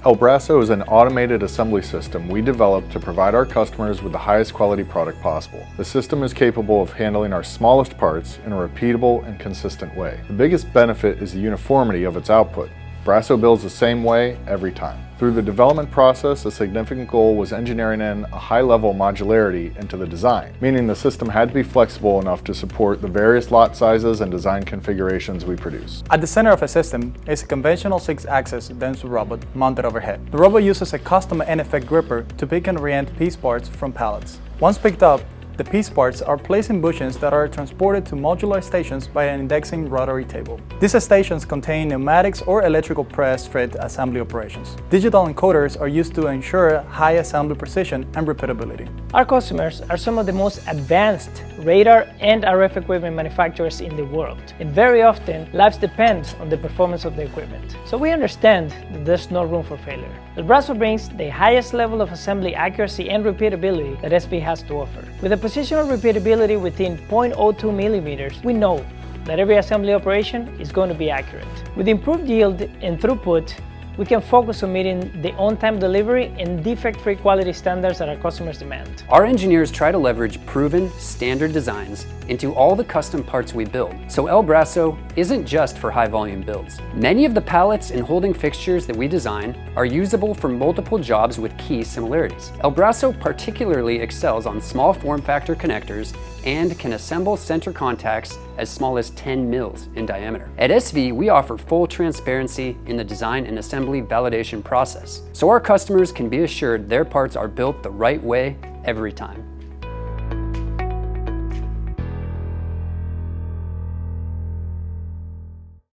El Braso is an automated assembly system we developed to provide our customers with the highest quality product possible. The system is capable of handling our smallest parts in a repeatable and consistent way. The biggest benefit is the uniformity of its output. Braso builds the same way every time. Through the development process, a significant goal was engineering in a high level of modularity into the design, meaning the system had to be flexible enough to support the various lot sizes and design configurations we produce. At the center of a system is a conventional 6-axis Denso robot mounted overhead. The robot uses a custom NFX gripper to pick and reent piece parts from pallets. Once picked up, the piece parts are placed in bushings that are transported to modular stations by an indexing rotary table. These stations contain pneumatics or electrical press fit assembly operations. Digital encoders are used to ensure high assembly precision and repeatability. Our customers are some of the most advanced radar and RF equipment manufacturers in the world, and very often lives depend on the performance of the equipment. So we understand that there's no room for failure. El Braso brings the highest level of assembly accuracy and repeatability that SV has to offer. With a positional repeatability within 0.02 millimeters, we know that every assembly operation is going to be accurate. With improved yield and throughput, we can focus on meeting the on-time delivery and defect-free quality standards that our customers demand. Our engineers try to leverage proven, standard designs into all the custom parts we build, so El Braso isn't just for high-volume builds. Many of the pallets and holding fixtures that we design are usable for multiple jobs with key similarities. El Braso particularly excels on small form factor connectors and can assemble center contacts as small as 10 mils in diameter. At SV, we offer full transparency in the design and assembly validation process, so our customers can be assured their parts are built the right way every time.